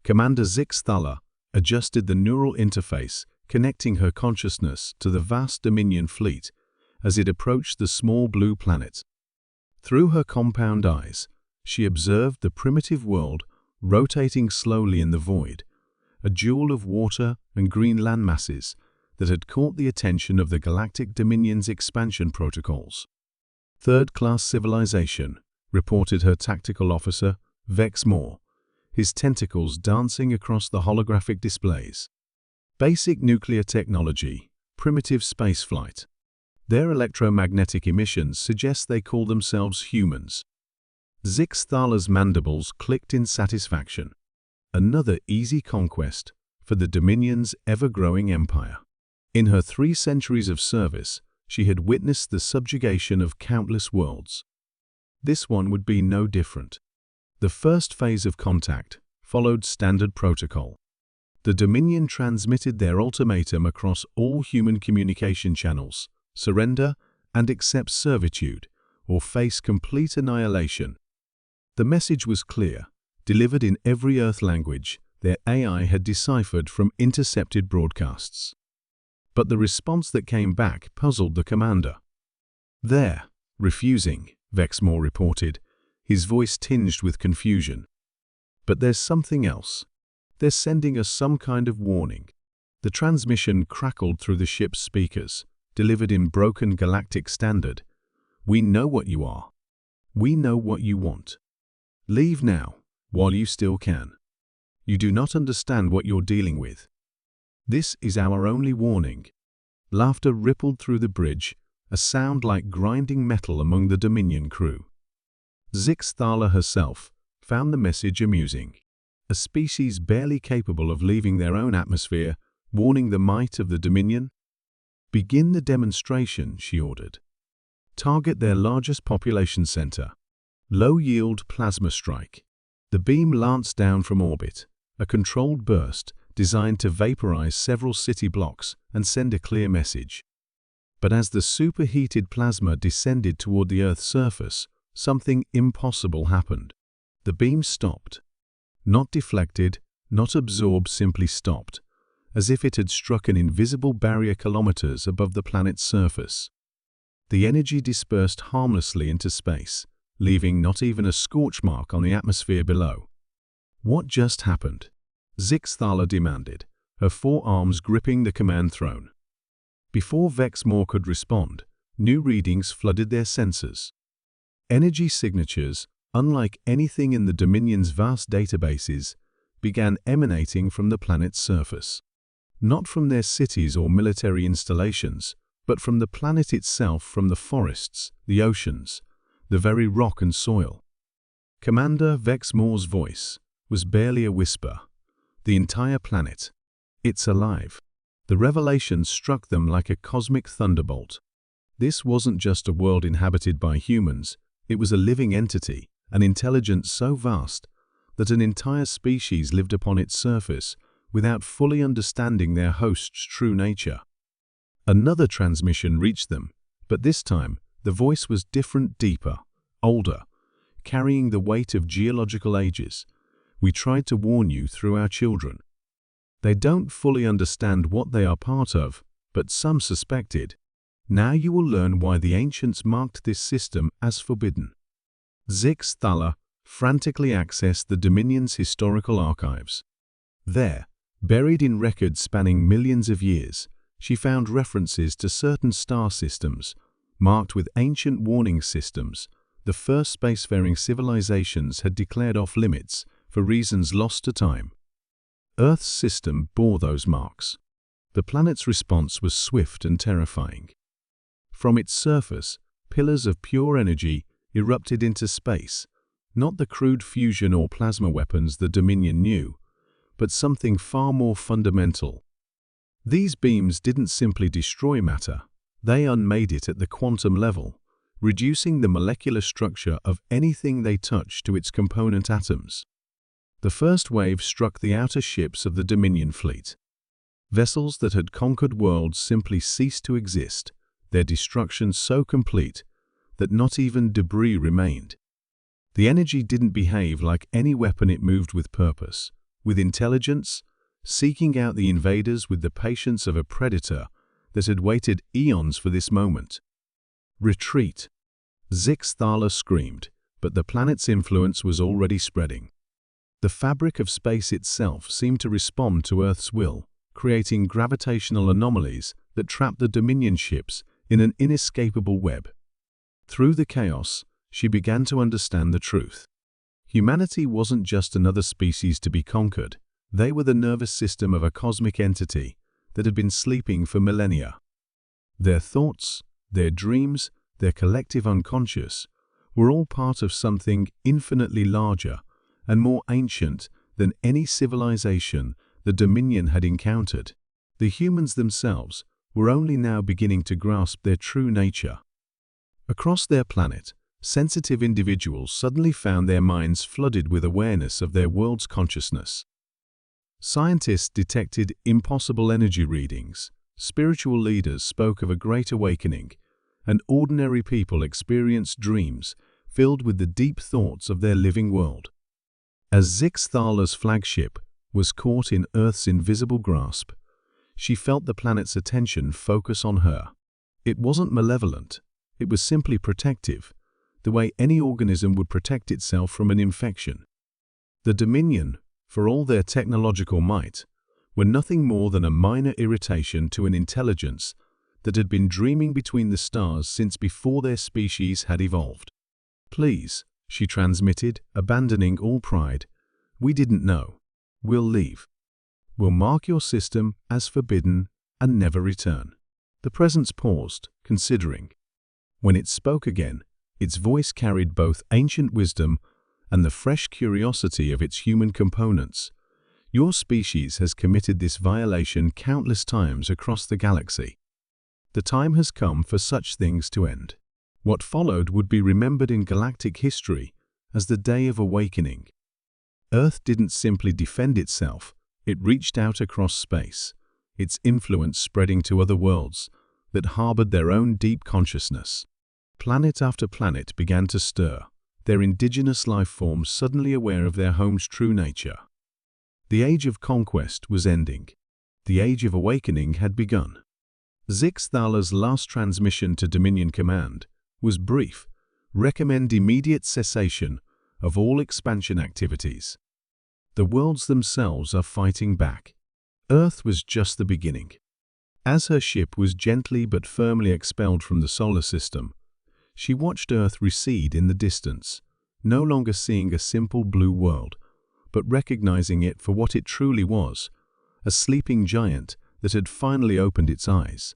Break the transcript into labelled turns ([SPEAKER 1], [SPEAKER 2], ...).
[SPEAKER 1] Commander Zix Thala adjusted the neural interface, connecting her consciousness to the vast Dominion fleet as it approached the small blue planet. Through her compound eyes, she observed the primitive world rotating slowly in the void, a jewel of water and green landmasses that had caught the attention of the Galactic Dominion's expansion protocols. Third-class civilization, reported her tactical officer, Vex Moore, his tentacles dancing across the holographic displays. Basic nuclear technology, primitive spaceflight. Their electromagnetic emissions suggest they call themselves humans. Zix Thala's mandibles clicked in satisfaction. Another easy conquest for the Dominion's ever-growing empire. In her 3 centuries of service, she had witnessed the subjugation of countless worlds. This one would be no different. The first phase of contact followed standard protocol. The Dominion transmitted their ultimatum across all human communication channels: surrender and accept servitude, or face complete annihilation. The message was clear, delivered in every Earth language their AI had deciphered from intercepted broadcasts. But the response that came back puzzled the commander. "They're refusing," Vex Moore reported, his voice tinged with confusion. "But there's something else. They're sending us some kind of warning." The transmission crackled through the ship's speakers, delivered in broken galactic standard. "We know what you are. We know what you want. Leave now, while you still can. You do not understand what you're dealing with. This is our only warning." Laughter rippled through the bridge, a sound like grinding metal among the Dominion crew. Zix Thala herself found the message amusing. A species barely capable of leaving their own atmosphere, warning the might of the Dominion? "Begin the demonstration," she ordered. "Target their largest population center. Low-yield plasma strike." The beam lanced down from orbit, a controlled burst designed to vaporize several city blocks and send a clear message. But as the superheated plasma descended toward the Earth's surface, something impossible happened. The beam stopped. Not deflected, not absorbed, simply stopped, as if it had struck an invisible barrier kilometers above the planet's surface. The energy dispersed harmlessly into space, leaving not even a scorch mark on the atmosphere below. "What just happened?" Zix Thala demanded, her forearms gripping the command throne. Before Vex Moore could respond, new readings flooded their sensors. Energy signatures, unlike anything in the Dominion's vast databases, began emanating from the planet's surface. Not from their cities or military installations, but from the planet itself, from the forests, the oceans, the very rock and soil. Commander Vex Moore's voice was barely a whisper. "The entire planet. It's alive." The revelation struck them like a cosmic thunderbolt. This wasn't just a world inhabited by humans, it was a living entity, an intelligence so vast that an entire species lived upon its surface without fully understanding their host's true nature. Another transmission reached them, but this time the voice was different, deeper, older, carrying the weight of geological ages. "We tried to warn you through our children. They don't fully understand what they are part of, but some suspected. Now you will learn why the ancients marked this system as forbidden." Zix Thala frantically accessed the Dominion's historical archives. There, buried in records spanning millions of years, she found references to certain star systems, marked with ancient warning systems. The first spacefaring civilizations had declared off limits for reasons lost to time. Earth's system bore those marks. The planet's response was swift and terrifying. From its surface, pillars of pure energy erupted into space, not the crude fusion or plasma weapons the Dominion knew, but something far more fundamental. These beams didn't simply destroy matter, they unmade it at the quantum level, reducing the molecular structure of anything they touched to its component atoms. The first wave struck the outer ships of the Dominion fleet. Vessels that had conquered worlds simply ceased to exist, their destruction so complete that not even debris remained. The energy didn't behave like any weapon, it moved with purpose, with intelligence, seeking out the invaders with the patience of a predator that had waited eons for this moment. Retreat! Zix-Thala screamed, but the planet's influence was already spreading. The fabric of space itself seemed to respond to Earth's will, creating gravitational anomalies that trapped the Dominion ships in an inescapable web. Through the chaos, she began to understand the truth. Humanity wasn't just another species to be conquered. They were the nervous system of a cosmic entity that had been sleeping for millennia. Their thoughts, their dreams, their collective unconscious were all part of something infinitely larger and more ancient than any civilization the Dominion had encountered. The humans themselves were only now beginning to grasp their true nature. Across their planet, sensitive individuals suddenly found their minds flooded with awareness of their world's consciousness. Scientists detected impossible energy readings, spiritual leaders spoke of a great awakening, and ordinary people experienced dreams filled with the deep thoughts of their living world. As Zix-Thala's flagship was caught in Earth's invisible grasp, she felt the planet's attention focus on her. It wasn't malevolent, it was simply protective, the way any organism would protect itself from an infection. The Dominion, for all their technological might, were nothing more than a minor irritation to an intelligence that had been dreaming between the stars since before their species had evolved. "Please," she transmitted, abandoning all pride, "we didn't know. We'll leave. We'll mark your system as forbidden and never return." The presence paused, considering. When it spoke again, its voice carried both ancient wisdom and the fresh curiosity of its human components. "Your species has committed this violation countless times across the galaxy. The time has come for such things to end." What followed would be remembered in galactic history as the Day of Awakening. Earth didn't simply defend itself, it reached out across space, its influence spreading to other worlds that harbored their own deep consciousness. Planet after planet began to stir, their indigenous life forms suddenly aware of their home's true nature. The age of conquest was ending. The age of awakening had begun. Zix-Thala's last transmission to Dominion Command was brief: recommend immediate cessation of all expansion activities. The worlds themselves are fighting back. Earth was just the beginning. As her ship was gently but firmly expelled from the solar system, she watched Earth recede in the distance, no longer seeing a simple blue world, but recognizing it for what it truly was, a sleeping giant that had finally opened its eyes.